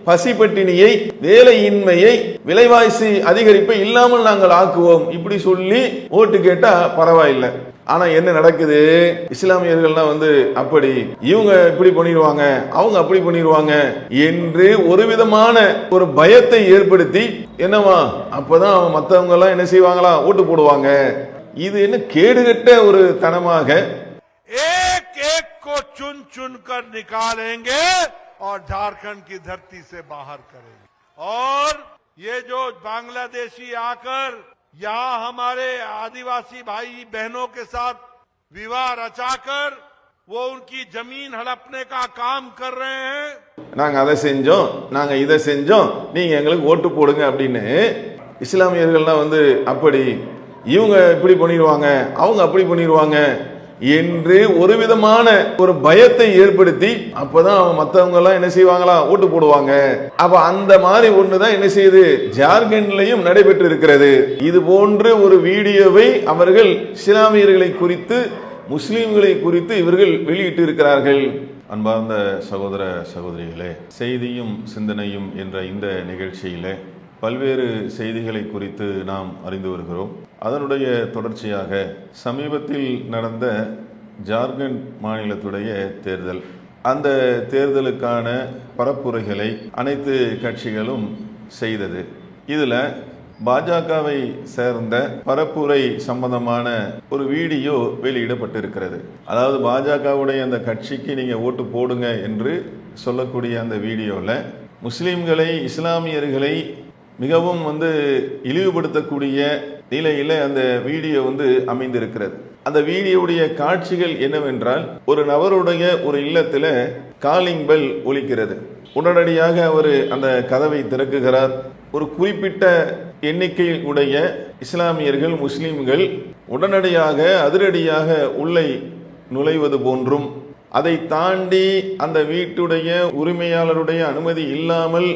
பசிப்பட்டினியை, வேலையின்மையை, விலைவாசி அதிகரிப்பை இல்லாமல் நாங்கள் ஆக்குவோம் இப்படி சொல்லி ஓட்டு கேட்டா பரவாயில்லை. ஆனா என்ன நடக்குது? இஸ்லாமியர்கள்லாம் அப்படி இவங்க இப்படி பண்ணிடுவாங்க, அவங்க அப்படி பண்ணிடுவாங்க என்று ஒரு விதமான ஒரு பயத்தை ஏற்படுத்தி என்னவா அப்பதான் மற்றவங்க எல்லாம் என்ன செய்வாங்களா, ஓட்டு போடுவாங்க. இது என்ன கேடுகட்ட ஒரு தனமாக एक एक को चुन चुन कर निकालेंगे और झारखंड की धरती से बाहर करेंगे। और ये जो बांग्लादेशी आकर यहाँ हमारे आदिवासी भाई बहनों के साथ विवाह रचाकर वो उनकी जमीन हड़पने का काम कर रहे हैं। நாங்க அதை செஞ்சோம், நாங்க இதை செஞ்சோம், நீங்க எங்களுக்கு ஓட்டு போடுங்க அப்படின்னு இஸ்லாமியர்கள்லாம் அப்படி இவங்க இப்படி பண்ணிடுவாங்க, அவங்க அப்படி பண்ணிடுவாங்க என்று ஒரு விதமான ஒரு பயத்தை ஏற்படுத்தி அப்பதான் மற்றவங்க எல்லாம் என்ன செய்வாங்களா, ஓட்டு போடுவாங்க. அப்ப அந்த மாதிரி ஒண்ணுதான் என்ன செய்யுது, ஜார்க்கண்ட்லயும் நடைபெற்று இருக்கிறது. இது போன்ற ஒரு வீடியோவை அவர்கள் இஸ்லாமியர்களை குறித்து, முஸ்லிம்களை குறித்து இவர்கள் வெளியிட்டு இருக்கிறார்கள். அன்பார்ந்த சகோதர சகோதரிகளே, செய்தியும் சிந்தனையும் என்ற இந்த நிகழ்ச்சியிலே பல்வேறு செய்திகளை குறித்து நாம் அறிந்து வருகிறோம். அதனுடைய தொடர்ச்சியாக சமீபத்தில் நடந்த ஜார்க்கண்ட் மாநிலத்துடைய தேர்தல், அந்த தேர்தலுக்கான பரப்புரைகளை அனைத்து கட்சிகளும் செய்தது. இதில் பாஜகவை சேர்ந்த பரப்புரை சம்பந்தமான ஒரு வீடியோ வெளியிடப்பட்டிருக்கிறது. அதாவது பாஜகவுடைய அந்த கட்சிக்கு நீங்கள் ஓட்டு போடுங்க என்று சொல்லக்கூடிய அந்த வீடியோவில் முஸ்லீம்களை, இஸ்லாமியர்களை மிகவும் இழிவுபடுத்தக்கூடிய நிலையில் அந்த வீடியோ அமைந்திருக்கிறது. அந்த வீடியோவுடைய காட்சிகள் என்னவென்றால், ஒரு நபருடைய ஒரு இல்லத்தில் காலிங் பெல் ஒலிக்கிறது. உடனடியாக அவர் அந்த கதவை திறக்குகிறார். ஒரு குறிப்பிட்ட எண்ணிக்கையில் உடைய இஸ்லாமியர்கள், முஸ்லிம்கள் உடனடியாக அதிரடியாக உள்ளே நுழைவது போன்றும், அதை தாண்டி அந்த வீட்டுடைய உரிமையாளருடைய அனுமதி இல்லாமல்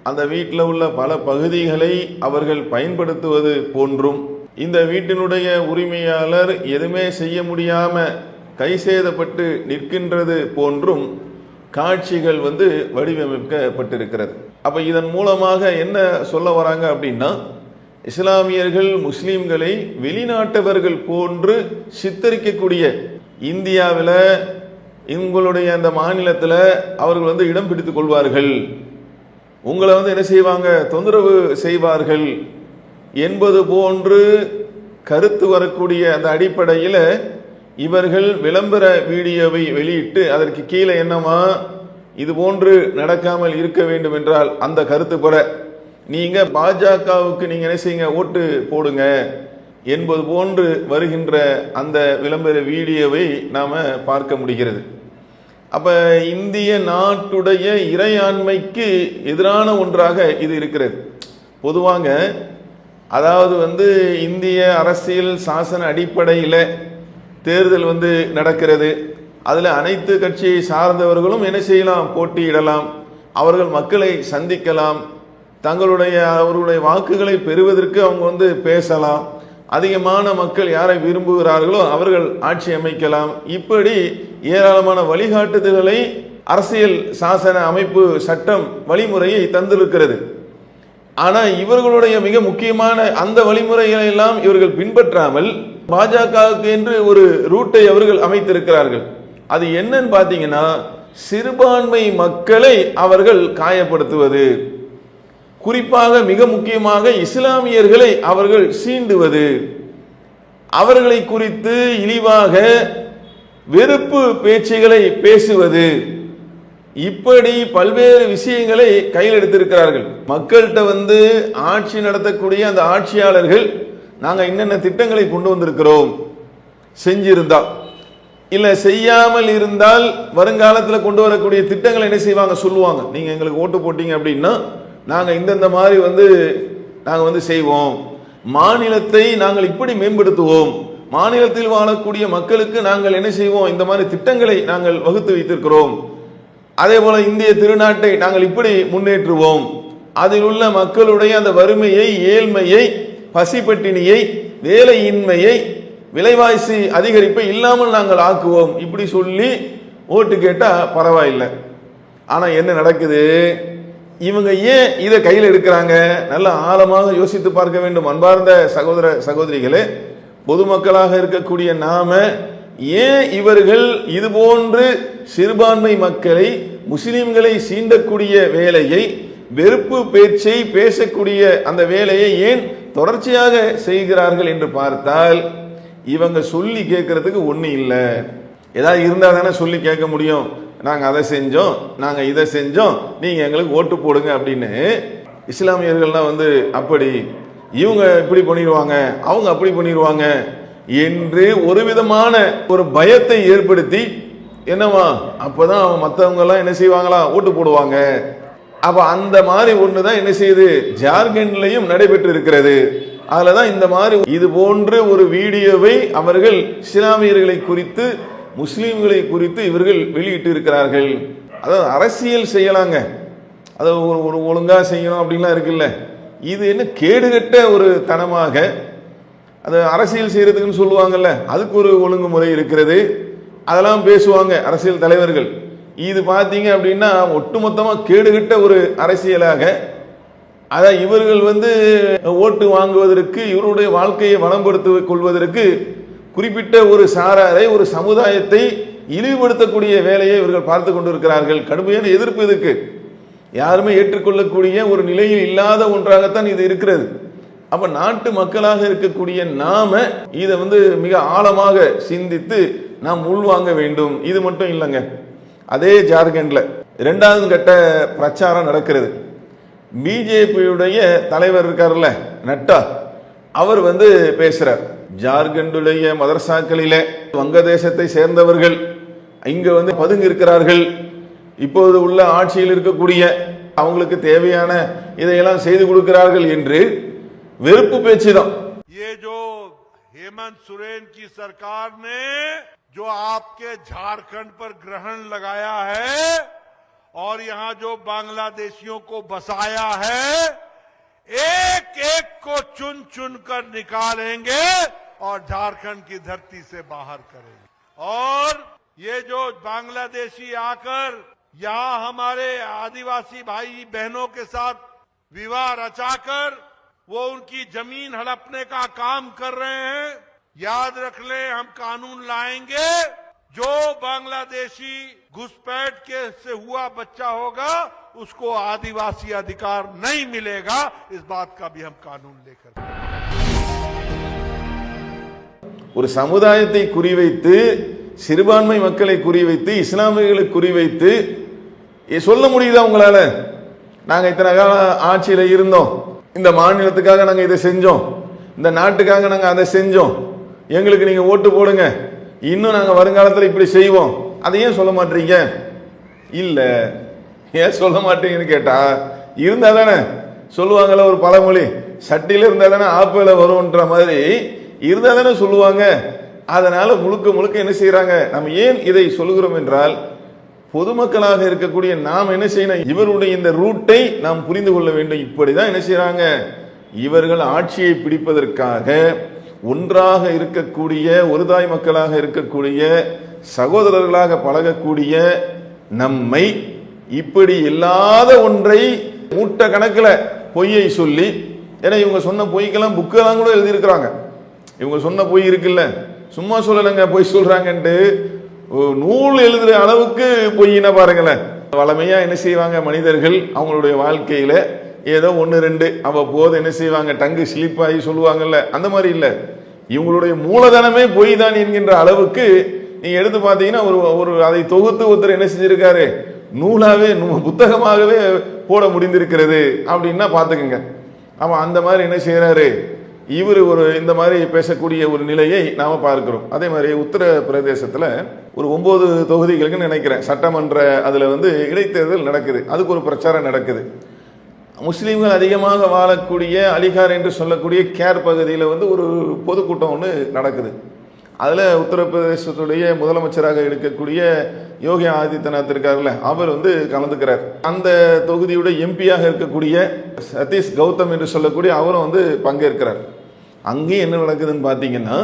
அந்த வீட்டில் உள்ள பல பகுதிகளை அவர்கள் பயன்படுத்துவது போன்றும், இந்த வீட்டினுடைய உரிமையாளர் எதுவுமே செய்ய முடியாம கைசேதப்பட்டு நிற்கின்றது போன்றும் காட்சிகள் வடிவமைக்கப்பட்டிருக்கிறது. அப்ப இதன் மூலமாக என்ன சொல்ல வராங்க அப்படின்னா, இஸ்லாமியர்கள் முஸ்லிம்களை வெளிநாட்டவர்கள் போன்று சித்தரிக்கக்கூடிய இந்தியாவில், உங்களுடைய அந்த மாநிலத்தில் அவர்கள் இடம் பிடித்துக் கொள்வார்கள், உங்களை என்ன செய்வாங்க, தொந்தரவு செய்வார்கள் என்பது போன்று கருத்து வரக்கூடிய அந்த அடிப்படையில் இவர்கள் விளம்பர வீடியோவை வெளியிட்டு அதற்கு கீழே என்னமா, இது போன்று நடக்காமல் இருக்க வேண்டும் என்றால் அந்த கருத்து பெற நீங்க பாஜகவுக்கு நீங்க என்ன செய்யுங்க, ஓட்டு போடுங்க என்பது போன்று வருகின்ற அந்த விளம்பர வீடியோவை நாம பார்க்க முடிகிறது. அப்ப இந்திய நாட்டுடைய இறையாண்மைக்கு எதிரான ஒன்றாக இது இருக்கிறது. பொதுவாக அதாவது இந்திய அரசியல் சாசன அடிப்படையில் தேர்தல் நடக்கிறது. அதில் அனைத்து கட்சியை சார்ந்தவர்களும் என்ன செய்யலாம், போட்டியிடலாம், அவர்கள் மக்களை சந்திக்கலாம், அவர்களுடைய வாக்குகளை பெறுவதற்கு அவங்க பேசலாம், அதிகமான மக்கள் யாரை விரும்புகிறார்களோ அவர்கள் ஆட்சி அமைக்கலாம். இப்படி ஏராளமான வழிகாட்டுதல்களை அரசியல் சாசன அமைப்பு சட்டம் வழிமுறையை தந்திருக்கிறது. ஆனா இவர்களுடைய மிக முக்கியமான அந்த வழிமுறைகளை எல்லாம் இவர்கள் பின்பற்றாமல் பாஜகவுக்கு என்று ஒரு ரூட்டை அவர்கள் அமைத்திருக்கிறார்கள். அது என்னன்னு பாத்தீங்கன்னா, சிறுபான்மை மக்களை அவர்கள் காயப்படுத்துவது, குறிப்பாக மிக முக்கியமாக இஸ்லாமியர்களை அவர்கள் சீண்டுவது, அவர்களை குறித்து இழிவாக வெறுப்பு பேச்சுகளை பேசுவது, இப்படி பல்வேறு விஷயங்களை கையில் எடுத்திருக்கிறார்கள். மக்கள்கிட்ட ஆட்சி நடத்தக்கூடிய அந்த ஆட்சியாளர்கள், நாங்க என்னென்ன திட்டங்களை கொண்டு வந்திருக்கிறோம், செஞ்சிருந்தா இல்ல செய்யாமல் இருந்தால் வருங்காலத்தில் கொண்டு வரக்கூடிய திட்டங்களை என்ன செய்வாங்க, சொல்லுவாங்க. நீங்க எங்களுக்கு ஓட்டு போட்டீங்க அப்படின்னா நாங்க இந்த மாதிரி நாங்க செய்வோம், மாநிலத்தை நாங்கள் இப்படி மேம்படுத்துவோம், மாநிலத்தில் வாழக்கூடிய மக்களுக்கு நாங்கள் என்ன செய்வோம், இந்த மாதிரி திட்டங்களை நாங்கள் வகுத்து வைத்திருக்கிறோம், அதே போல இந்திய திருநாட்டை நாங்கள் இப்படி முன்னேற்றுவோம், அதில் உள்ள மக்களுடைய அந்த வறுமையை, ஏழ்மையை, பசிப்பட்டினியை, வேலையின்மையை, விலைவாசி அதிகரிப்பை இல்லாமல் நாங்கள் ஆக்குவோம் இப்படி சொல்லி ஓட்டு கேட்டா பரவாயில்லை. ஆனா என்ன நடக்குது, இவங்க ஏன் இதை கையில் எடுக்கிறாங்க? நல்ல ஆழமாக யோசித்து பார்க்க வேண்டும். அன்பார்ந்த சகோதர சகோதரிகளே, பொதுமக்களாக இருக்கக்கூடிய நாம ஏன் இவர்கள் இது போன்று சிறுபான்மை மக்களை, முஸ்லிம்களை சீண்டக்கூடிய வேலையை, வெறுப்பு பேச்சை பேசக்கூடிய அந்த வேலையை ஏன் தொடர்ச்சியாக செய்கிறார்கள் என்று பார்த்தால், இவங்க சொல்லி கேட்கறதுக்கு ஒண்ணு இல்லை. ஏதாவது இருந்தா தானே சொல்லி கேட்க முடியும். நாங்க அதை செஞ்சோம், நாங்க இதை செஞ்சோம், நீங்க எங்களுக்கு ஓட்டு போடுங்க அப்படின்னு. இஸ்லாமியர்கள்லாம் வந்து அப்படி, இவங்க இப்படி பண்ணிடுவாங்க, அவங்க அப்படி பண்ணிடுவாங்க என்று ஒரு விதமான ஒரு பயத்தை ஏற்படுத்தி, என்னவா அப்பதான் மற்றவங்க எல்லாம் என்ன செய்வாங்களா, ஓட்டு போடுவாங்க. அப்ப அந்த மாதிரி ஒண்ணுதான் என்ன செய்யுது, ஜார்க்கண்ட்லயும் நடைபெற்று இருக்கிறது. அதுலதான் இந்த மாதிரி இது போன்ற ஒரு வீடியோவை அவர்கள் இஸ்லாமியர்களை குறித்து, முஸ்லிம்களை குறித்து இவர்கள் வெளியிட்டு இருக்கிறார்கள். அதாவது அரசியல் செய்யலாங்க, அதை ஒரு ஒழுங்கா செய்யணும் அப்படின்லாம் இருக்குல்ல. இது என்ன கேடுகட்ட ஒரு தனமாக, அது அரசியல் செய்யறதுக்குன்னு சொல்லுவாங்கல்ல, அதுக்கு ஒரு ஒழுங்குமுறை இருக்கிறது, அதெல்லாம் பேசுவாங்க அரசியல் தலைவர்கள். இது பார்த்தீங்க அப்படின்னா ஒட்டுமொத்தமாக கேடுகட்ட ஒரு அரசியலாக, அதான் இவர்கள் வந்து ஓட்டு வாங்குவதற்கு, இவருடைய வாழ்க்கையை வளம்படுத்திக் கொள்வதற்கு குறிப்பிட்ட ஒரு சாராரை, ஒரு சமுதாயத்தை இழிவுபடுத்தக்கூடிய வேலையை இவர்கள் பார்த்து கொண்டிருக்கிறார்கள். கடுமையான எதிர்ப்பு இதுக்கு, யாருமே ஏற்றுக்கொள்ளக்கூடிய ஒரு நிலையில் இல்லாத ஒன்றாகத்தான் இது இருக்கிறது. அப்ப நாட்டு மக்களாக இருக்கக்கூடிய நாம இதை வந்து மிக ஆழமாக சிந்தித்து நாம் உள்வாங்க வேண்டும். இது மட்டும் இல்லைங்க, அதே ஜார்க்கண்ட்ல 2வது கட்ட பிரச்சாரம் நடக்கிறது. பிஜேபியுடைய தலைவர் இருக்காருல்ல, நட்டா, அவர் வந்து பேசுறார். ஜார்க்கண்டுடைய மதரசாக்களிலே வங்கதேசத்தை சேர்ந்தவர்கள் இங்க வந்து பதுங்கி இருக்கிறார்கள், இப்போது உள்ள ஆட்சியில் இருக்கக்கூடிய அவங்களுக்கு தேவையான இதையெல்லாம் செய்து கொடுக்கிறார்கள் என்று வெறுப்பு பேச்சு தான். ये जो हेमंत सोरेन की सरकार ने जो आपके झारखंड पर ग्रहण लगाया है और यहां जो बांग्लादेशियों को बसाया है, एक एक को चुन चुन कर निकालेंगे और झारखंड की धरती से बाहर करेंगे। और ये जो बांग्लादेशी आकर यहां हमारे आदिवासी भाई बहनों के साथ विवाह रचाकर वो उनकी जमीन हड़पने का काम कर रहे हैं, याद रख ले, हम कानून लाएंगे, जो बांग्लादेशी घुसपैठ के से हुआ बच्चा होगा उसको आदिवासी अधिकार नहीं मिलेगा। इस बात का भी हम कानून लेकर ஒரு சமுதாயத்தை குறிவைத்து, சிறுபான்மை மக்களை குறிவைத்து, இஸ்லாமியர்களை குறிவைத்து சொல்ல முடியுதா உங்களால? நாங்க இத்தனை காலம் ஆட்சியில இருந்தோம், இந்த மாநிலத்துக்காக நாங்க இதை செஞ்சோம், இந்த நாட்டுக்காக நாங்க அதை செஞ்சோம், எங்களுக்கு நீங்க ஓட்டு போடுங்க, இன்னும் நாங்க வருங்காலத்தில் இப்படி செய்வோம், அதை ஏன் சொல்ல மாட்டீங்க? இல்ல, ஏன் சொல்ல மாட்டீங்கன்னு கேட்டா, இருந்தா தானே சொல்லுவாங்கல்ல, ஒரு பழமொழி, சட்டியில இருந்தா தானே ஆப்பிள வரும்ன்ற மாதிரி இருந்தா தானே சொல்லுவாங்க. அதனால முழுக்க முழுக்க என்ன செய்யறாங்க, நம்ம ஏன் இதை சொல்லுகிறோம் என்றால், பொதுமக்களாக இருக்கக்கூடிய நாம் என்ன செய்யணும், இவருடைய இந்த ரூட்டை நாம் புரிந்து கொள்ள வேண்டும். இப்படிதான் என்ன செய்யறாங்க, இவர்கள் ஆட்சியை பிடிப்பதற்காக ஒன்றாக இருக்கக்கூடிய, ஒரு தாய் மக்களாக இருக்கக்கூடிய, சகோதரர்களாக பழகக்கூடிய நம்மை இப்படி இல்லாத ஒன்றை மூட்ட கணக்கில் பொய்யை சொல்லி, ஏன்னா இவங்க சொன்ன பொய்க்கெல்லாம் புக்கெல்லாம் கூட எழுதியிருக்கிறாங்க. இவங்க சொன்ன பொய் இருக்குல்ல, சும்மா சொல்லலைங்க, பொய் சொல்றாங்கன்ட்டு நூல் எழுதுற அளவுக்கு பொய்னா பாருங்களேன். வளமையா என்ன செய்வாங்க மனிதர்கள், அவங்களுடைய வாழ்க்கையில ஏதோ 1-2 அவ்வப்போது என்ன செய்வாங்க, டங்கு ஸ்லிப் ஆகி சொல்லுவாங்கல்ல, அந்த மாதிரி இல்லை. இவங்களுடைய மூலதனமே பொய் தான் என்கின்ற அளவுக்கு நீங்க எடுத்து பார்த்தீங்கன்னா ஒரு அதை தொகுத்து ஒருத்தர் என்ன செஞ்சிருக்காரு, நூலாவே புத்தகமாகவே போட முடிந்திருக்கிறது அப்படின்னா பார்த்துக்குங்க. ஆமா, அந்த மாதிரி என்ன செய்யறாரு இவர், ஒரு இந்த மாதிரி பேசக்கூடிய ஒரு நிலையை நாம பார்க்கிறோம். அதே மாதிரி உத்தரப்பிரதேசத்தில் ஒரு 9 தொகுதிகளுக்கு நினைக்கிறேன் சட்டமன்ற, அதில் வந்து இடைத்தேர்தல் நடக்குது, அதுக்கு ஒரு பிரச்சாரம் நடக்குது. முஸ்லீம்கள் அதிகமாக வாழக்கூடிய அலிகார் என்று சொல்லக்கூடிய கேர் பகுதியில் வந்து ஒரு பொதுக்கூட்டம் ஒன்று நடக்குது. அதில் உத்தரப்பிரதேசத்துடைய முதலமைச்சராக இருக்கக்கூடிய யோகி ஆதித்யநாத் இருக்காருல்ல, அவர் வந்து கலந்துக்கிறார். அந்த தொகுதியுடைய எம்பியாக இருக்கக்கூடிய சதீஷ் கௌதம் என்று சொல்லக்கூடிய அவரும் வந்து பங்கேற்கிறார். அங்கேயும் என்ன நடக்குதுன்னு பார்த்தீங்கன்னா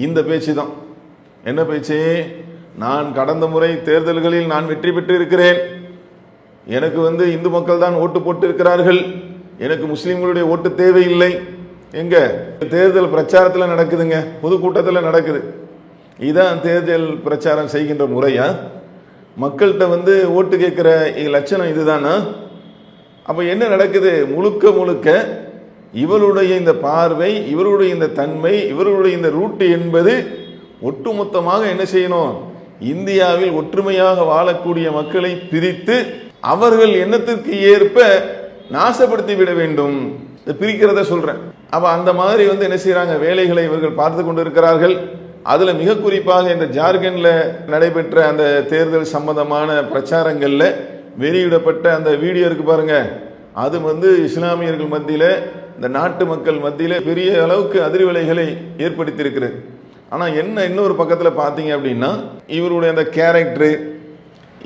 இந்த பேச்சு தான். என்ன பேச்சு, நான் கடந்த முறை தேர்தல்களில் நான் வெற்றி பெற்று இருக்கிறேன், எனக்கு இந்து மக்கள் தான் ஓட்டு போட்டு இருக்கிறார்கள், எனக்கு முஸ்லிம்களுடைய ஓட்டு தேவையில்லை. எங்க தேர்தல் பிரச்சாரத்தில் நடக்குதுங்க, பொதுக்கூட்டத்தில் நடக்குது. இதான் தேர்தல் பிரச்சாரம் செய்கின்ற முறையா? மக்கள்கிட்ட ஓட்டு கேட்கிற லட்சணம் இதுதானா? அப்ப என்ன நடக்குது? முழுக்க முழுக்க இவருடைய இந்த பார்வை, இவருடைய இந்த தன்மை, இவருடைய இந்த ரூட் என்பது ஒட்டுமொத்தமாக என்ன செய்யணும்? இந்தியாவில் ஒற்றுமையாக வாழக்கூடிய மக்களை பிரித்து அவர்கள் எண்ணத்திற்கு ஏற்ப நாசப்படுத்தி விட வேண்டும். பிரிக்கிறத சொல்றேன். அப்ப அந்த மாதிரி என்ன செய்யறாங்க? வேலைகளை இவர்கள் பார்த்து கொண்டிருக்கிறார்கள். அதுல மிக குறிப்பாக இந்த ஜார்க்கண்ட்ல நடைபெற்ற அந்த தேர்தல் சம்பந்தமான பிரச்சாரங்கள்ல வெளியிடப்பட்ட அந்த வீடியோ இருக்கு பாருங்க, அது இஸ்லாமியர்கள் மத்தியில, இந்த நாட்டு மக்கள் மத்தியில பெரிய அளவுக்கு அதிர்வலைகளை ஏற்படுத்தி இருக்கிறது. ஆனா என்ன, இன்னொரு பக்கத்துல பாத்தீங்க அப்படின்னா, இவருடைய அந்த கேரக்டர்,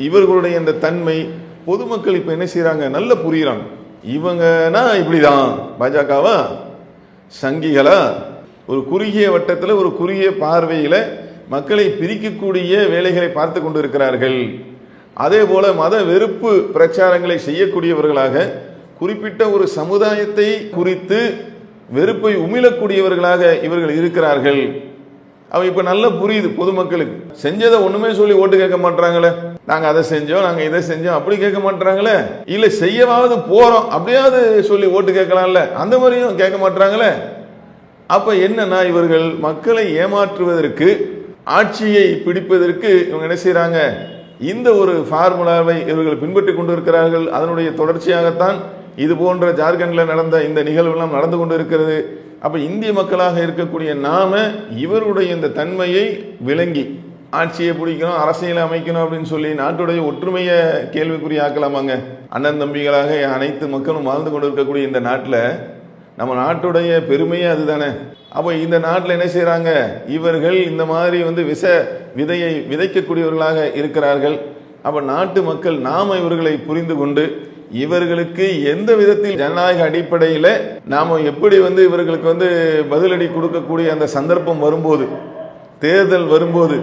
இவர்களுடைய இந்த தன்மை பொதுமக்கள் இப்ப என்ன செய்யறாங்க? நல்ல புரியுறாங்க. இவங்கன்னா இப்படிதான் பாஜகவா, சங்கிகளா, ஒரு குறுகிய வட்டத்தில் ஒரு குறுகிய பார்வையில மக்களை பிரிக்கக்கூடிய வேலைகளை பார்த்து கொண்டிருக்கிறார்கள். அதே போல மத வெறுப்பு பிரச்சாரங்களை செய்யக்கூடியவர்களாக, குறிப்பிட்ட ஒரு சமுதாயத்தை குறித்து வெறுப்பை உமிழக்கூடியவர்களாக இவர்கள் இருக்கிறார்கள். அவ இப்ப நல்லா புரியுது பொதுமக்களுக்கு. செஞ்சதை ஒண்ணுமே சொல்லி ஓட்டு கேட்க மாட்டாங்களே, நாங்க அதை செஞ்சோம், நாங்க இதை செஞ்சோம், அப்படி கேட்க மாட்டாங்களே. இல்ல செய்யவாவது போறோம் அப்படியாவது சொல்லி ஓட்டு கேட்கலாம்ல, அந்த மாதிரியும் கேட்க மாட்டாங்களே. அப்ப என்னன்னா, இவர்கள் மக்களை ஏமாற்றுவதற்கு, ஆட்சியை பிடிப்பதற்கு இவங்க என்ன செய்யறாங்க? இந்த ஒரு ஃபார்முலாவை இவர்கள் பின்பற்றி கொண்டிருக்கிறார்கள். அதனுடைய தொடர்ச்சியாகத்தான் இது போன்ற ஜார்க்கண்ட்ல நடந்த இந்த நிகழ்வுலாம் நடந்து கொண்டு இருக்கிறது. அப்ப இந்திய மக்களாக இருக்கக்கூடிய நாம இவருடைய இந்த தன்மையை விளங்கி ஆட்சியை பிடிக்கணும், அரசியலை அமைக்கணும் அப்படின்னு சொல்லி நாட்டுடைய ஒற்றுமையை கேள்விக்குறியாக்கலாமாங்க? அண்ணன் தம்பிகளாக அனைத்து மக்களும் வாழ்ந்து கொண்டு இருக்கக்கூடிய இந்த நாட்டில் நம்ம நாட்டுடைய பெருமையே அதுதானே. அப்போ இந்த நாட்டில் என்ன செய்யறாங்க? இவர்கள் இந்த மாதிரி விஷ விதையை விதைக்கக்கூடியவர்களாக இருக்கிறார்கள். அப்ப நாட்டு மக்கள் நாம இவர்களை புரிந்து கொண்டு இவர்களுக்கு எந்த விதத்தில் ஜனநாயக அடிப்படையில் நாம எப்படி இவர்களுக்கு பதிலடி கொடுக்கக்கூடிய அந்த சந்தர்ப்பம் வரும்போது, தேர்தல் வரும்போது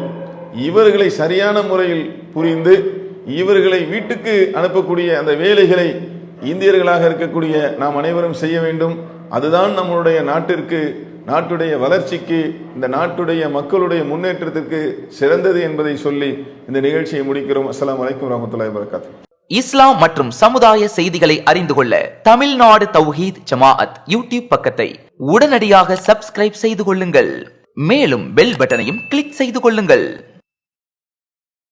இவர்களை சரியான முறையில் புரிந்து இவர்களை வீட்டுக்கு அனுப்பக்கூடிய அந்த வேலைகளை இந்தியர்களாக இருக்கக்கூடிய நாம் அனைவரும் செய்ய வேண்டும். அதுதான் நம்மளுடைய நாட்டிற்கு, நாட்டுடைய வளர்ச்சிக்கு, இந்த நாட்டுடைய மக்களுடைய முன்னேற்றத்திற்கு சிறந்தது என்பதை சொல்லி இந்த நிகழ்ச்சியை முடிக்கிறோம். அஸ்ஸலாமு அலைக்கும் வரஹ்மத்துல்லாஹி வபரகாத்துஹு. இஸ்லாம் மற்றும் சமுதாய செய்திகளை அறிந்து கொள்ள தமிழ்நாடு தௌஹீத் ஜமாஅத் யூடியூப் பக்கத்தை உடனடியாக சப்ஸ்கிரைப் செய்து கொள்ளுங்கள். மேலும் பெல் பட்டனையும் கிளிக் செய்து கொள்ளுங்கள்.